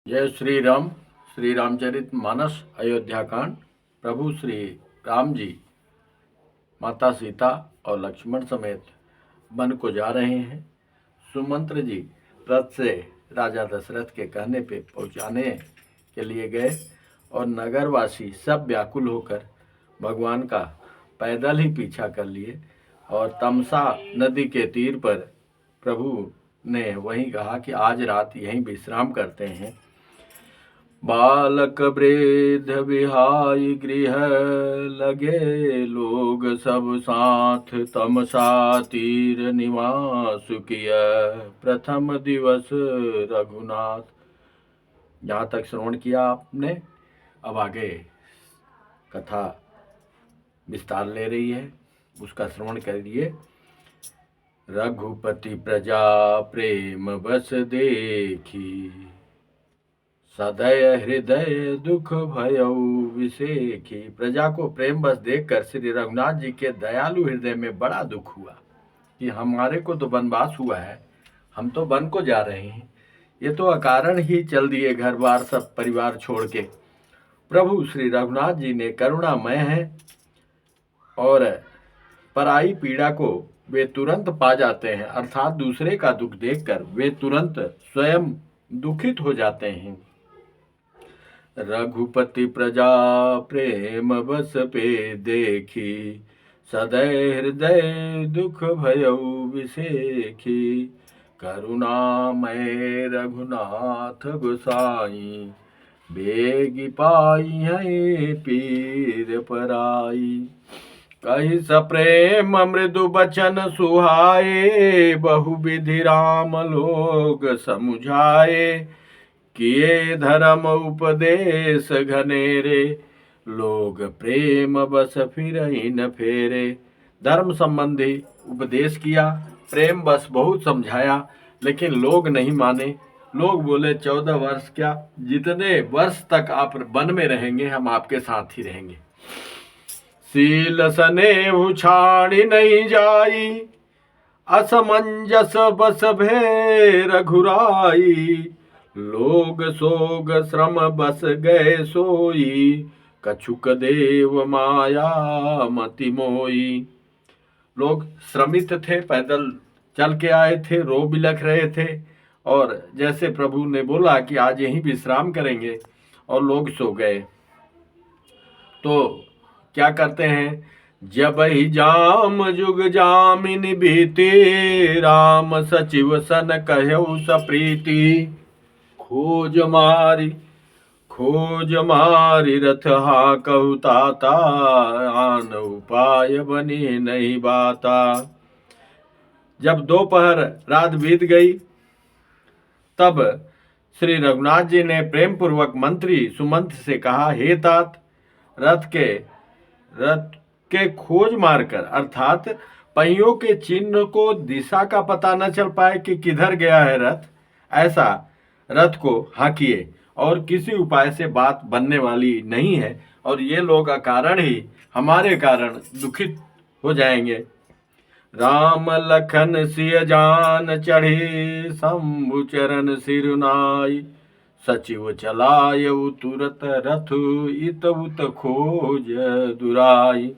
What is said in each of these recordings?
जय श्री राम। श्री रामचरित मानस अयोध्या कांड। प्रभु श्री राम जी माता सीता और लक्ष्मण समेत वन को जा रहे हैं। सुमंत्र जी रथ से राजा दशरथ के कहने पे पहुंचाने के लिए गए और नगरवासी सब व्याकुल होकर भगवान का पैदल ही पीछा कर लिए और तमसा नदी के तीर पर प्रभु ने वहीं कहा कि आज रात यहीं विश्राम करते हैं। बालक वृद्ध विहाई गृह लगे लोग सब साथ तमसा तीर निवास किया प्रथम दिवस रघुनाथ। यहाँ तक श्रवण किया आपने। अब आगे कथा विस्तार ले रही है, उसका श्रवण करिए। रघुपति प्रजा प्रेम बस देखी सदय हृदय दुख भयउ विसेखी। प्रजा को प्रेम बस देखकर श्री रघुनाथ जी के दयालु हृदय में बड़ा दुख हुआ कि हमारे को तो वनवास हुआ है, हम तो वन को जा रहे हैं, ये तो अकारण ही चल दिए घर बार सब परिवार छोड़ के। प्रभु श्री रघुनाथ जी ने करुणामय है और पराई पीड़ा को वे तुरंत पा जाते हैं, अर्थात दूसरे का दुख देखकर वे तुरंत स्वयं दुखित हो जाते हैं। रघुपति प्रजा प्रेम बस पे देखी सदै हृदय दुख भयउ विसेखी। करुणामय रघुनाथ गोसाई बेगी पाई है पीर पराई। कही सप्रेम मृदु बचन सुहाए बहु विधि राम लोग समुझाए। किए धर्म उपदेश घनेरे लोग प्रेम बस फिर न फेरे। धर्म संबंधी उपदेश किया, प्रेम बस बहुत समझाया, लेकिन लोग नहीं माने। लोग बोले 14 वर्ष क्या, जितने वर्ष तक आप वन में रहेंगे हम आपके साथ ही रहेंगे। सील सने छाड़ी नहीं जाई असमंजस बस भे रघुराई। लोग सोग श्रम बस गए सोई कछुक देव माया मति मोई। लोग श्रमित थे, पैदल चल के आए थे, रो बिलख रहे थे और जैसे प्रभु ने बोला कि आज यहीं विश्राम करेंगे और लोग सो गए। तो क्या करते हैं, जब ही जाम जुग जामिन बीती राम सचिव सन कहु सप्रीति। खोज मारी रथ हाँ कहु ताता आन उपाय बनी नहीं बाता। जब दोपहर रात बीत गई तब श्री रघुनाथ जी ने प्रेम पूर्वक मंत्री सुमंत से कहा, हे तात, रथ के खोज मारकर, अर्थात पहियों के चिन्ह को दिशा का पता न चल पाए कि किधर गया है रथ, ऐसा रथ को हाकिए और किसी उपाय से बात बनने वाली नहीं है और ये लोग अकारण ही हमारे कारण दुखित हो जाएंगे। राम लखन सिय जान चढ़े शंभु चरण सिरुनाई। सचिव चलाय तुरत रथ इत उत खोज दुराई।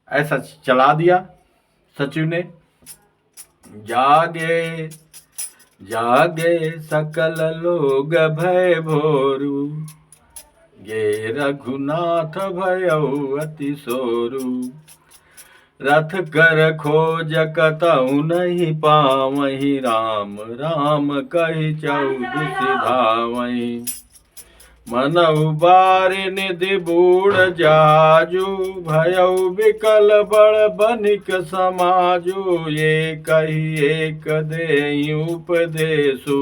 ऐसा चला दिया सचिव ने। जागे सकल लोग भय भोरु गे रघुनाथ भयउ अति सोरु। रथ कर खोज कतहु नहीं पावहीं राम राम कहि चौदस धावहीं। मनउ बारि निधि बूढ़ जाजू भयउ विकल बड़ बनिक समाजू। ये कही एक देहि उपदेशु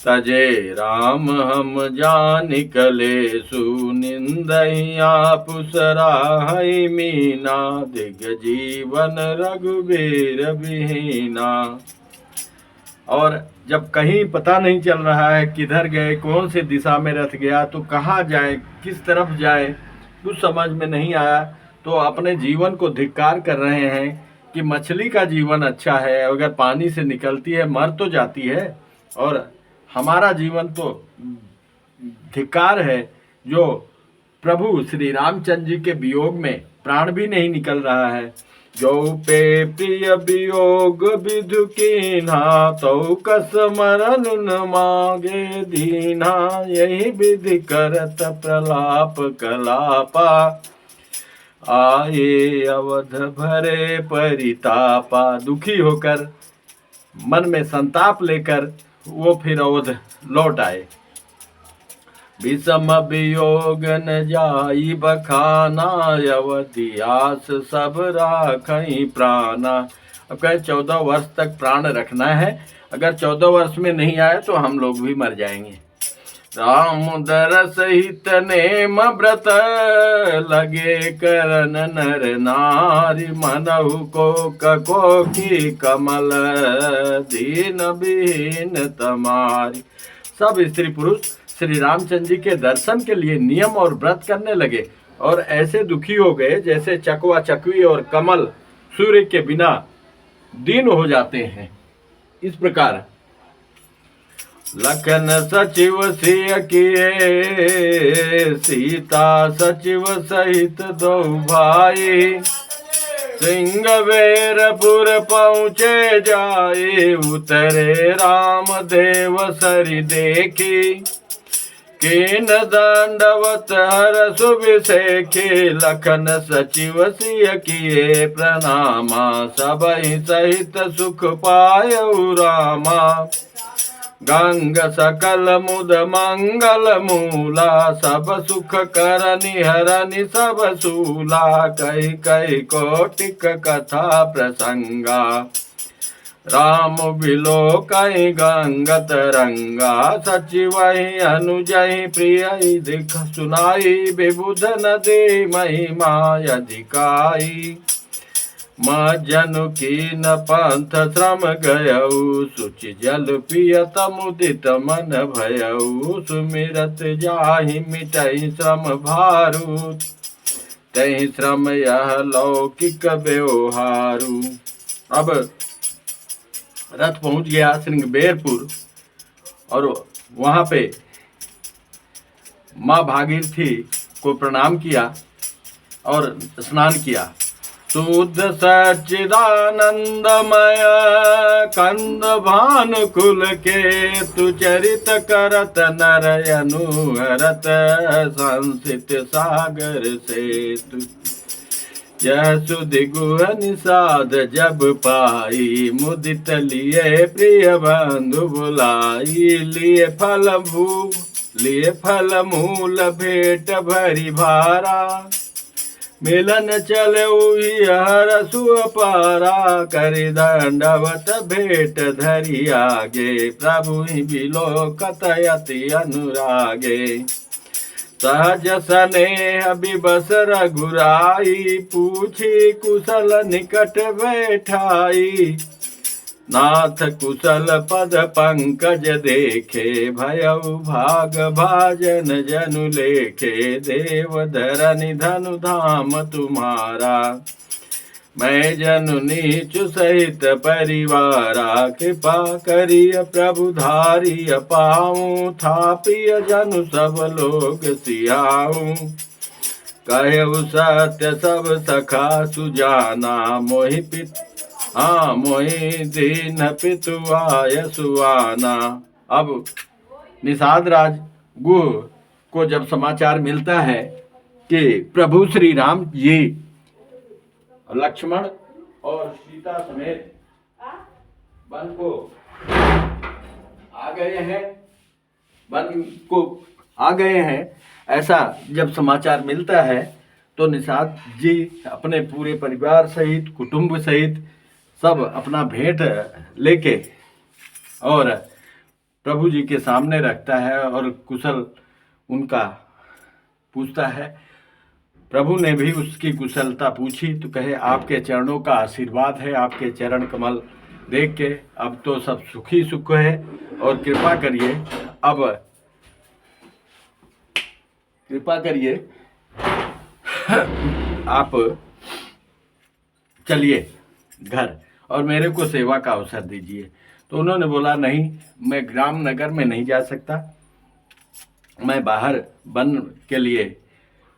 तजे राम हम जानि कलेसु। निंदहि आप सराहइ मीना दिग जीवन रघुबीर विहीना। और जब कहीं पता नहीं चल रहा है किधर गए, कौन से दिशा में रथ गया, तो कहाँ जाए, किस तरफ जाए, कुछ समझ में नहीं आया, तो अपने जीवन को धिक्कार कर रहे हैं कि मछली का जीवन अच्छा है, अगर पानी से निकलती है मर तो जाती है और हमारा जीवन तो धिक्कार है जो प्रभु श्री रामचंद्र जी के वियोग में प्राण भी नहीं निकल रहा है। जो पे प्रिय वियोग विधु कीन्हा, तो कस मरन न मांगे दीन्हा। यही विधि करत प्रलाप कलापा, आए अवध भरे परितापा। दुखी होकर मन में संताप लेकर वो फिर अवध लौट आए। विषम वियोग न जाई बखाना, अवधि आस सब राखई प्राणा। अब कहे 14 वर्ष तक प्राण रखना है, अगर 14 वर्ष में नहीं आए तो हम लोग भी मर जाएंगे। राम दरस हित नेम व्रत, लगे करन नर नारी। मनहु को कको की कमल, दीन बीन तमारी। सब स्त्री पुरुष श्री रामचंद्र जी के दर्शन के लिए नियम और व्रत करने लगे और ऐसे दुखी हो गए जैसे चकवा चकवी और कमल सूर्य के बिना दीन हो जाते हैं। इस प्रकार लखन सचिव सिय किए, सीता सचिव सहित दो भाई। सिंहवेरपुर पहुँचे जाए, उतरे राम देव सरि देखी। केन दंडवत हर सुभिषेखे, लखन सचिव सिय किए प्रणामा। सबहि सहित सुख पायउ रामा, गंग सकल मुद मंगल मूला। सब सुख करनि हरनि सब सूला, कहि कहि कोटिक कथा प्रसंगा। राम बिलोकहि गंगत रंगा, सचिवहि अनुजहि प्रिय दिख सुनाई। विबुध नदी महिमा अधिकाई, मज्जनु कीन पंथ श्रम गयऊ। सुचि जल पियत मुदित मन भयऊ, सुमिरत जाहि मिटहि श्रम भारू। तहि श्रम यह लौकिक व्यवहारू। अब रथ पहुंच गया सिंहबेरपुर और वहां पे माँ भागीरथी को प्रणाम किया और स्नान किया। शुद्ध सच्चिदानंदमय कंद भानुकुल के, तु चरित करत नर अनुहरत। संसित सागर से तु यह सुधि गुह निषाद जब पाई। मुदित लिए प्रिय बंधु बुलाई, लिए फल मूल भेंट भरी भारा। मिलन चले हर सुअपारा, करि दंडवत भेंट धरि आगे। प्रभु बिलोकत अति अनुरागे, सहज स्नेह विबस रघुराई। पूछी कुशल निकट बैठाई, नाथ कुशल पद पंकज देखे। भयउ भाग भाजन जनु लेखे, देव धरनि धनु धाम तुम्हारा। मैं जनु नीचु सहित परिवारा, कृपा करिय प्रभु धारिय पाऊँ। थापिय जनु सब लोग सियाऊँ, कहु सत्य सब सखा सुजाना। मोहि दीन पितु आय सुआना। अब निषाद राज गुह को जब समाचार मिलता है कि प्रभु श्री राम जी लक्ष्मण और सीता समेत वन को आ गए हैं, ऐसा जब समाचार मिलता है तो निषाद जी अपने पूरे परिवार सहित कुटुंब सहित सब अपना भेंट लेके और प्रभु जी के सामने रखता है और कुशल उनका पूछता है। प्रभु ने भी उसकी कुशलता पूछी तो कहे आपके चरणों का आशीर्वाद है, आपके चरण कमल देख के अब तो सब सुखी सुख है और कृपा करिए आप चलिए घर और मेरे को सेवा का अवसर दीजिए। तो उन्होंने बोला नहीं, मैं ग्राम नगर में नहीं जा सकता, मैं बाहर वन के लिए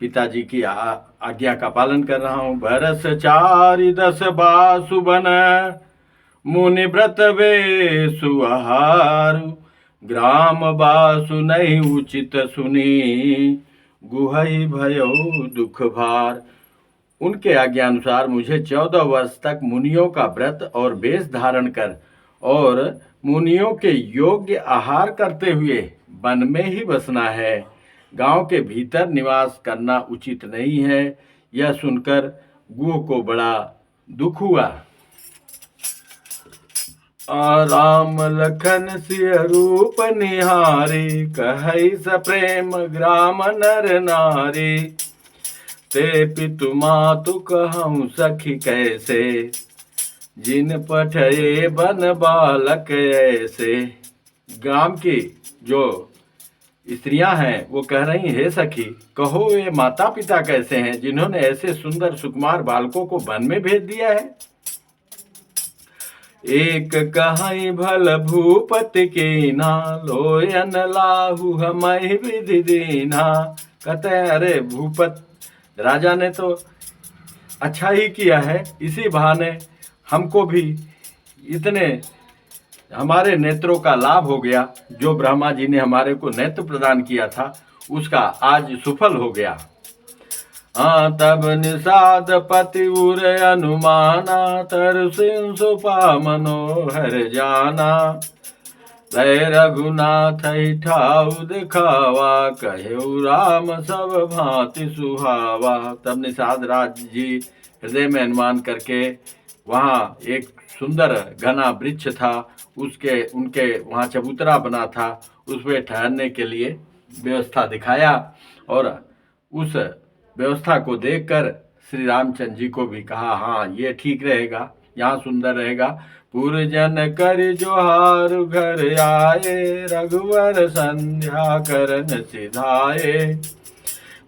पिताजी की आज्ञा का पालन कर रहा हूँ। बरस 4 10 बासु बन मुनि व्रत वे सुहारु, ग्राम बासु नहीं उचित सुनी, गुहई भयो दुख भार। उनके आज्ञा अनुसार मुझे 14 वर्ष तक मुनियों का व्रत और वेश धारण कर और मुनियों के योग्य आहार करते हुए वन में ही बसना है, गांव के भीतर निवास करना उचित नहीं है। यह सुनकर गुह को बड़ा दुख हुआ। राम लखन सिय रूप निहारी, कहई स प्रेम ग्राम नर नारी, ते पितु मातु कहूँ सखी कैसे, जिन पठये बन बालक ऐसे। ग्राम की जो स्त्रियां हैं वो कह रही, हे सखी, कहो ये माता पिता कैसे हैं जिन्होंने ऐसे सुंदर सुकुमार बालकों को वन में भेज दिया है। एक कहाई भल भूपति की ना, लोयन लाहू हमहि विधि दीना। कहते हैं अरे भूपत राजा ने तो अच्छा ही किया है, इसी बहाने हमको भी इतने हमारे नेत्रों का लाभ हो गया। जो ब्रह्मा जी ने हमारे को नेत्र प्रदान किया था उसका आज सुफल हो गया। तब निषाद पति उर अनुमाना, तरसिं सुपा मनोहर जाना, लय रघुनाथ ठाउ दिखावा, कहेउ राम सब भांति सुहावा। तब निषाद राज जी हृदय में अनुमान करके वहाँ एक सुंदर घना वृक्ष था, उनके वहाँ चबूतरा बना था, उसमें ठहरने के लिए व्यवस्था दिखाया और उस व्यवस्था को देखकर श्री रामचंद्र जी को भी कहा, हाँ ये ठीक रहेगा, यहाँ सुंदर रहेगा। पुरजन कर जोहार घर आए, रघुवर संध्या करन सिधाए,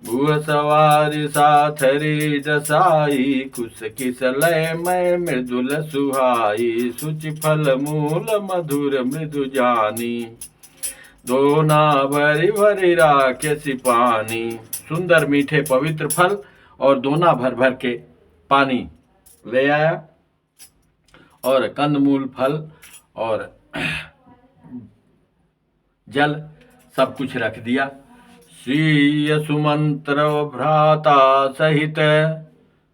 भुव सवारी साथरी जसाई, कुश किस लय मैं मृदुल सुहाई, सुचि फल मूल मधुर मृदु जानी, दोना भरी भरी राखे पानी। सुंदर मीठे पवित्र फल और दोना भर भर के पानी ले आया और कंदमूल फल और जल सब कुछ रख दिया। श्री सुमंत्र भ्राता सहित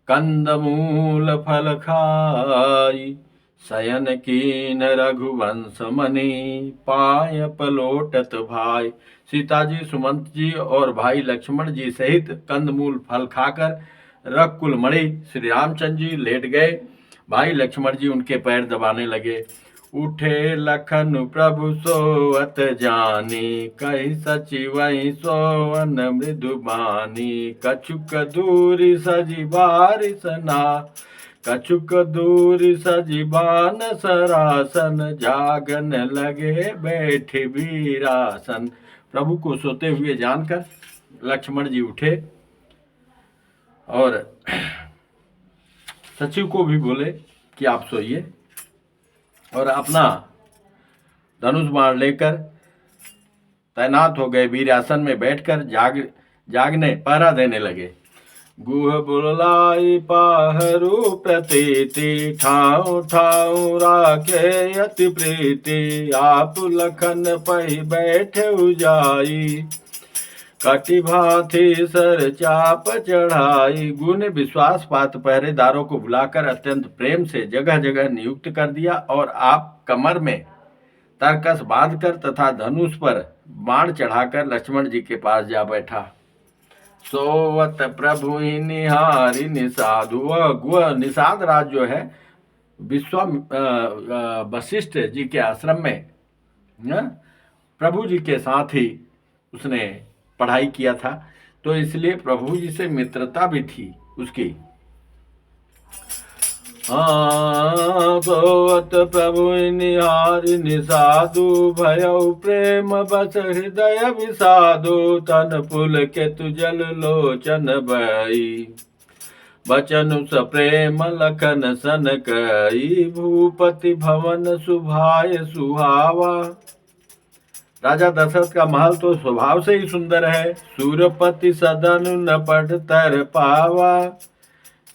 कंदमूल फल खाई, शयन कीन रघुवंश मणि, पाय पलोटत भाई। सीता जी, सुमंत जी और भाई लक्ष्मण जी सहित कंदमूल फल खाकर रघुकुल मणि श्री रामचंद्र जी लेट गए। भाई लक्ष्मण जी उनके पैर दबाने लगे। उठे लखन प्रभु सोवत जानी, कही सचिवहि सोवन मृदु बानी, कछुक दूरी सजी बारिसना, कछुक दूरी सजीबान सरासन, जागन लगे बैठे वीरासन। प्रभु को सोते हुए जानकर लक्ष्मण जी उठे और सचिव को भी बोले कि आप सोइए, और अपना धनुष बाण लेकर तैनात हो गए। वीरासन में बैठकर जागने पहरा देने लगे। गुह बुलाई पाहरू प्रतीति, ठाऊ ठाऊ राखे अति प्रीति, आप लखन पही बैठे उजाई, कटि भांति सर चाप चढ़ाई। गुह ने विश्वास पात पहरेदारों को बुलाकर अत्यंत प्रेम से जगह जगह नियुक्त कर दिया और आप कमर में तरकस बांधकर तथा धनुष पर बाण चढ़ाकर लक्ष्मण जी के पास जा बैठा। सोवत प्रभु निहारी निषादु। वह निषाद राज जो है वशिष्ठ जी के आश्रम में प्रभु जी के साथ ही उसने पढ़ाई किया था, तो इसलिए प्रभु जी से मित्रता भी थी उसकी। सोवत प्रभु निहारी निषादु, भयउ प्रेम बस हृदय विषादु, तन पुल के तुजल लोचन बई, बचनु सप्रेम लखन सन कई, भूपति भवन सुभाय सुहावा। राजा दशरथ का महल तो स्वभाव से ही सुंदर है। सूरपति सदन न पट तर पावा,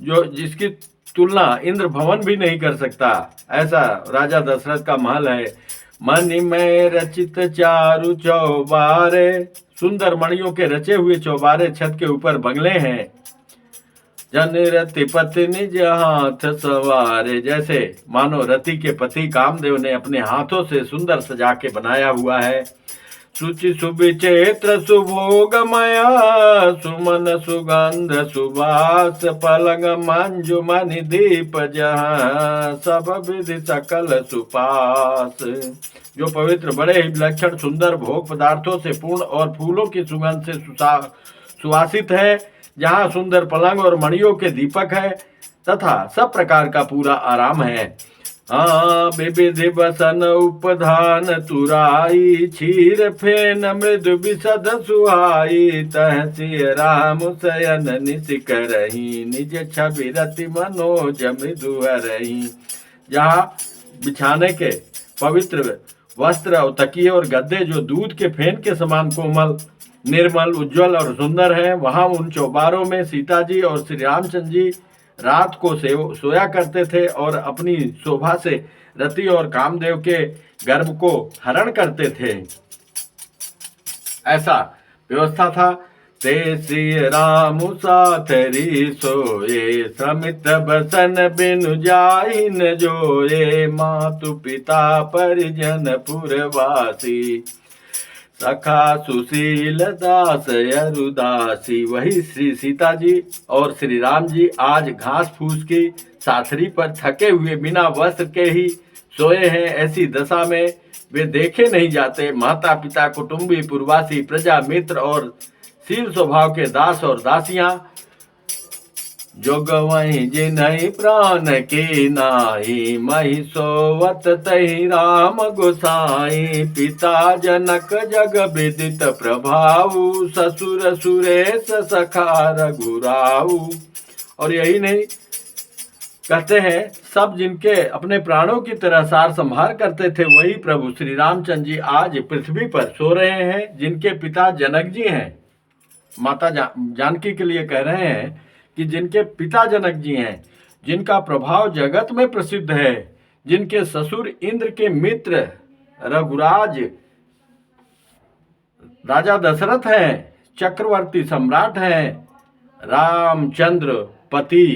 जो जिसकी तुलना इंद्र भवन भी नहीं कर सकता, ऐसा राजा दशरथ का महल है। मणि में रचित चारु चौबारे, सुंदर मणियों के रचे हुए चौबारे छत के ऊपर बंगले हैं। जन रति पति निज हाथ सवारे, जैसे मानो रति के पति कामदेव ने अपने हाथों से सुंदर सजा के बनाया हुआ है। सुचि सुविचेत्र सुभोगमया, सुमन सुगंध सुवास, पलंग मंजु मणि दीप जहाँ, सब विधि सकल सुपास। जो पवित्र बड़े ही विलक्षण सुंदर भोग पदार्थों से पूर्ण और फूलों की सुगंध से सुवासित है, जहाँ सुंदर पलंग और मणियों के दीपक है तथा सब प्रकार का पूरा आराम है। हाँ, विविधि बसन उपधान तुराई, क्षीर फेन मृदु विशद सुहाई, तह सिय राम शयन निश करही, निज छवि रति मनोज मृदु हरही। जहाँ बिछाने के पवित्र वस्त्र और तकिए और गद्दे जो दूध के फेन के समान कोमल, निर्मल, उज्जवल और सुंदर है, वहां उन चौबारों में सीता जी और श्री रामचंद्र जी रात को सोया करते थे और अपनी शोभा से रति और कामदेव के गर्भ को हरण करते थे, ऐसा व्यवस्था था। ते श्री राम साथरी सोए, समित बसन बिनु जाहि न जोए, मातु पिता परिजन पुरवासी, सखा सुशील दास अरुदासी। वही श्री सीता जी और श्री राम जी आज घास फूस की साथरी पर थके हुए बिना वस्त्र के ही सोए हैं। ऐसी दशा में वे देखे नहीं जाते। माता पिता, कुटुंबी, पुरवासी, प्रजा, मित्र और शील स्वभाव के दास और दासियां, जो गवहीं जिन्हि प्राण की नाई, मही सोवत तहि राम गोसाई, पिता जनक जग विदित प्रभाऊ, ससुर सुरेश सखा रघुराऊ। और यही नहीं, कहते हैं सब जिनके अपने प्राणों की तरह सार संभार करते थे, वही प्रभु श्री रामचंद्र जी आज पृथ्वी पर सो रहे हैं। जिनके पिता जनक जी हैं, माता जानकी के लिए कह रहे हैं कि जिनके पिता जनक जी हैं, जिनका प्रभाव जगत में प्रसिद्ध है, जिनके ससुर इंद्र के मित्र रघुराज राजा दशरथ हैं, चक्रवर्ती सम्राट हैं, रामचंद्र पति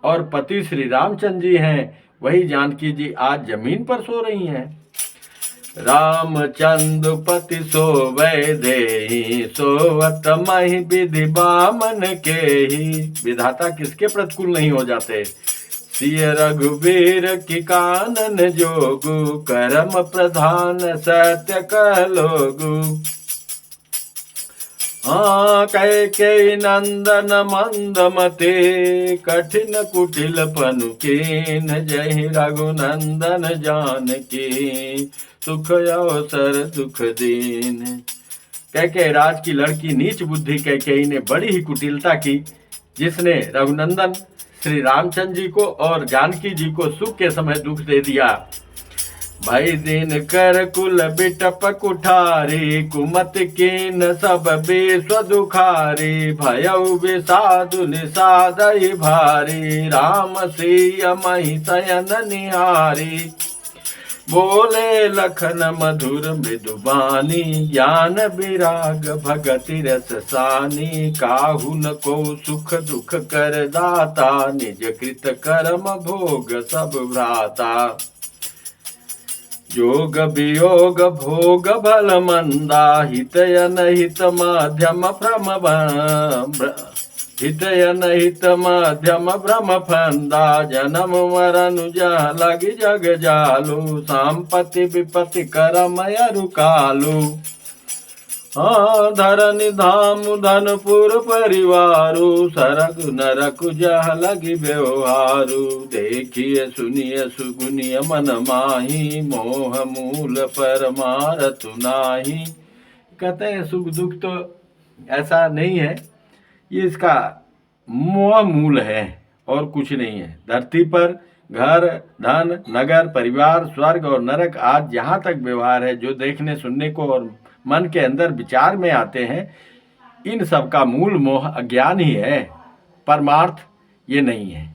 और पति श्री रामचंद्र जी हैं, वही जानकी जी आज जमीन पर सो रही हैं। रामचंद्र पति सोवै देहि, सोवत महि विधि बामन के ही। विधाता किसके प्रतिकूल नहीं हो जाते। सिय रघुवीर की कानन जोगु, करम प्रधान सत्य कहलोगु। हाँ, कैकेयी नंदन मंदमते, कठिन कुटिल पनु कीन, जहि रघुनंदन जानकी, सुख अवसर दुख दीन। कैकेयी राज की लड़की नीच बुद्धि कैकेयी ने बड़ी ही कुटिलता की, जिसने रघुनंदन श्री रामचंद्र जी को और जानकी जी को सुख के समय दुख दे दिया। भाई दिन कर कुल बिटप कुठारी, कुमत कीन सब विश्व दुखारी, भयउ विषादु निषादहि भारी, राम सिय महि शयन निहारी। बोले लखन मधुर मृदुबानी, ज्ञान विराग भगति रस सानी, काहू न को सुख दुख कर दाता, निज कृत कर्म भोग सब भ्राता। जोग वियोग भोग भल मंदा, हितयन हित माध्यम हितयन हित माध्यम भ्रम फंदा, जन्म मरण जह लगी जग जालू, संपत्ति विपत्ति करम रुकालू। हाँ, धरनि धाम धनपुर परिवारू, सरग नरक जह लगी व्यवहारू, देखिए सुनिए सुगुनिय मन माही, मोह मूल पर मारतु नाही। कहते हैं सुख दुख तो ऐसा नहीं है, ये इसका मोह मूल है और कुछ नहीं है। धरती पर घर, धन, नगर, परिवार, स्वर्ग और नरक आज जहाँ तक व्यवहार है, जो देखने सुनने को और मन के अंदर विचार में आते हैं, इन सब का मूल मोह अज्ञान ही है, परमार्थ ये नहीं है।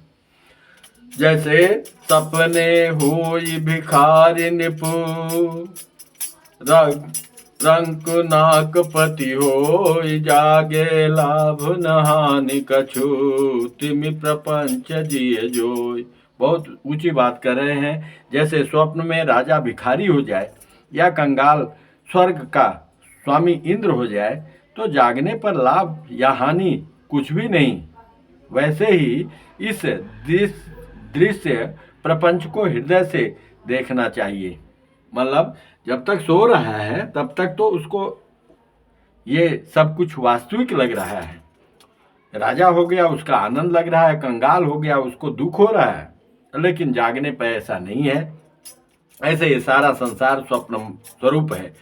जैसे सपने होई भिखारी निपु, रंक नाक पति होई, जागे लाभ न हानि कछु, तिमि प्रपंच जिय जोय। बहुत ऊंची बात कर रहे हैं। जैसे स्वप्न में राजा भिखारी हो जाए या कंगाल स्वर्ग का स्वामी इंद्र हो जाए तो जागने पर लाभ या हानि कुछ भी नहीं, वैसे ही इस दृश्य प्रपंच को हृदय से देखना चाहिए। मतलब जब तक सो रहा है तब तक तो उसको ये सब कुछ वास्तविक लग रहा है। राजा हो गया उसका आनंद लग रहा है, कंगाल हो गया उसको दुख हो रहा है, लेकिन जागने पर ऐसा नहीं है। ऐसे ये सारा संसार स्वप्न स्वरूप है।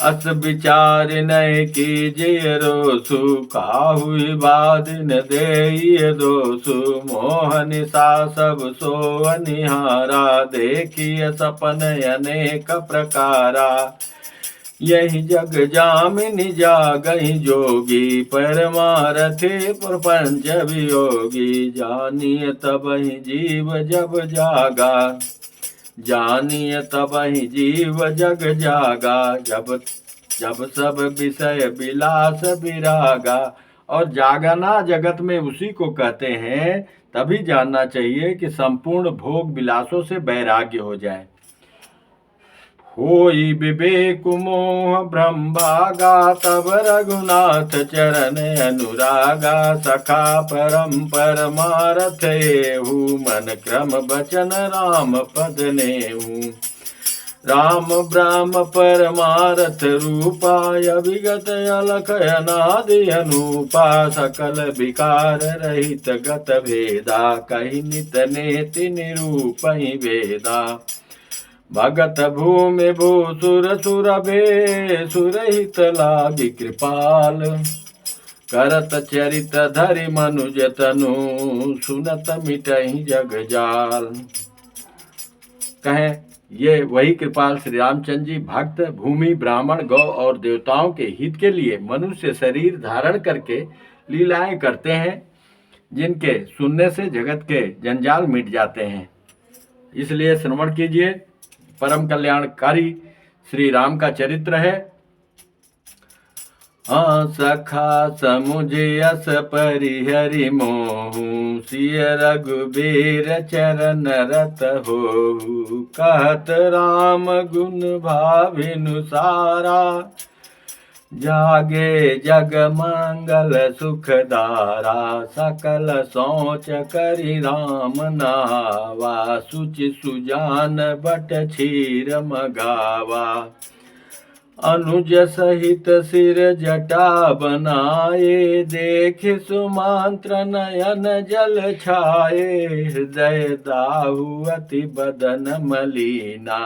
अस विचार नय कीजिए रोसु, काहु बाध न देइए दोसु, मोह निशा सब सो अनिहारा, देखिए सपन अनेक प्रकारा, यही जग जामिनी जागहि जोगी, परमारथे प्रपंच वियोगी, जानिए तबहि जीव जब जागा, जानिए तबहि जीव जग जागा, जब जब सब विषय विलास विरागा। और जागना जगत में उसी को कहते हैं। तभी जानना चाहिए कि संपूर्ण भोग विलासों से वैराग्य हो जाए। होई विवेक मोह भ्रम भागा, तब रघुनाथ चरण अनुरागा, सखा परम परमारथ एहु, मन क्रम बचन राम पद नेहु, राम ब्रह्म परमारथ रूपा, अभिगत अलख अनादि अनूपा, सकल विकार रहित गत भेदा, कहि नित नेति निरूपहि वेदा, भगत भूमि भूसुर सुरभे, सुरहित लागी कृपाल, करत चरित धरि मनुज तनु, सुनत मिटहि जग जाल। कहें ये वही कृपाल श्री रामचंद्र जी भक्त, भूमि, ब्राह्मण, गौ और देवताओं के हित के लिए मनुष्य शरीर धारण करके लीलाएं करते हैं, जिनके सुनने से जगत के जंजाल मिट जाते हैं। इसलिए श्रवण कीजिए। परम कल्याणकारी श्री राम का चरित्र है। हाँ सखा समुझ यस परिहरि मोहु, सिय रघुबीर चरण रत होहु, कहत राम गुण भाविनुसारा, जागे जग मंगल सुखदारा, सकल सोच करि राम नावा, सुचि सुजान बट क्षीर मगावा, अनुज सहित सिर जटा बनाए, देख सुमंत्र नयन जल छाए, हृदय दाहु अति बदन मलीना,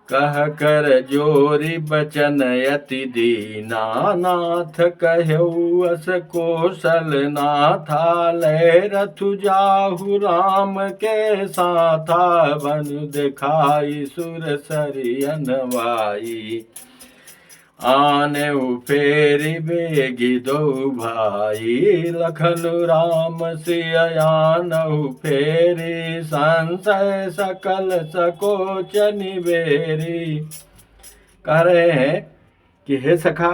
कह कर जोरी बचन यति दीना, नाथ कहु अस कौशल नाथा, लय रथु जाहु राम के साथा, बनु दिखाई सुर सरियन वाई, आने फेरि बेगी दो भाई, लखन राम सियानहु फेरी, संशय सकल सकोच निबेरी। कह रहे हैं कि हे सखा,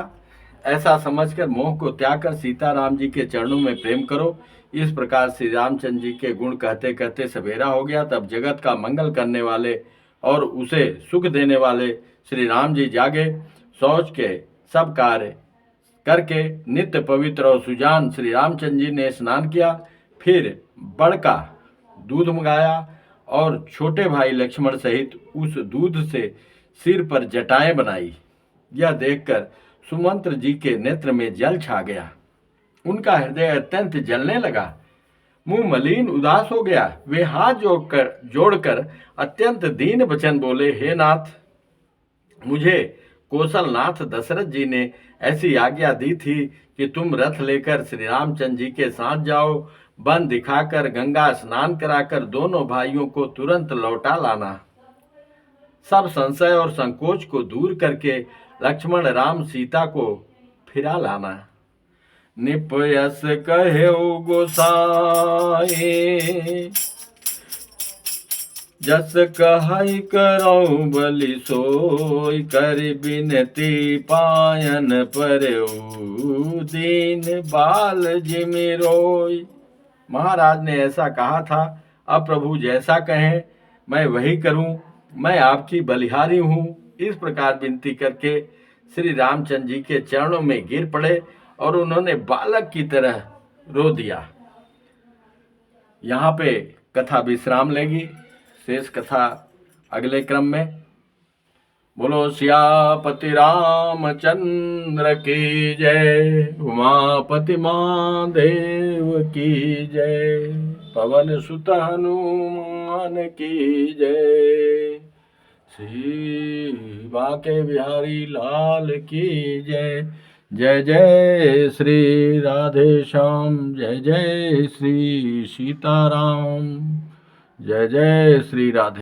ऐसा समझकर मोह को त्याग कर सीताराम जी के चरणों में प्रेम करो। इस प्रकार श्री रामचंद्र जी के गुण कहते कहते सवेरा हो गया। तब जगत का मंगल करने वाले और उसे सुख देने वाले श्री राम जी जागे। शौच के सब कार्य करके नित्य पवित्र और सुजान श्री रामचंद्र जी ने स्नान किया। फिर बड़का दूध मंगाया और छोटे भाई लक्ष्मण सहित उस दूध से सिर पर जटाएं बनाई। यह देखकर सुमंत्र जी के नेत्र में जल छा गया। उनका हृदय अत्यंत जलने लगा, मुंह मलिन उदास हो गया। वे हाथ जोड़कर अत्यंत दीन वचन बोले, हे नाथ, मुझे कौशलनाथ दशरथ जी ने ऐसी आज्ञा दी थी कि तुम रथ लेकर श्री रामचंद्र जी के साथ जाओ, वन दिखाकर गंगा स्नान कराकर दोनों भाइयों को तुरंत लौटा लाना। सब संशय और संकोच को दूर करके लक्ष्मण राम सीता को फिरा लाना। निपयस कहेउ गोसाई, जस कहई करऊ बलि सोई, कर बिनती पायन परऊ, दीन बाल जिमि रोई। महाराज ने ऐसा कहा था, अब प्रभु जैसा कहें मैं वही करूं, मैं आपकी बलिहारी हूं। इस प्रकार विनती करके श्री रामचंद्र जी के चरणों में गिर पड़े और उन्होंने बालक की तरह रो दिया। यहाँ पे कथा विश्राम लेगी, शेष कथा अगले क्रम में। बोलो सियापति रामचंद्र की जय, उमापति महादेव की जय, पवन सुत हनुमान की जय, श्री बांके बिहारी लाल की जय। जय जय श्री राधे श्याम, जय जय श्री सीताराम, जय जय श्री राधे।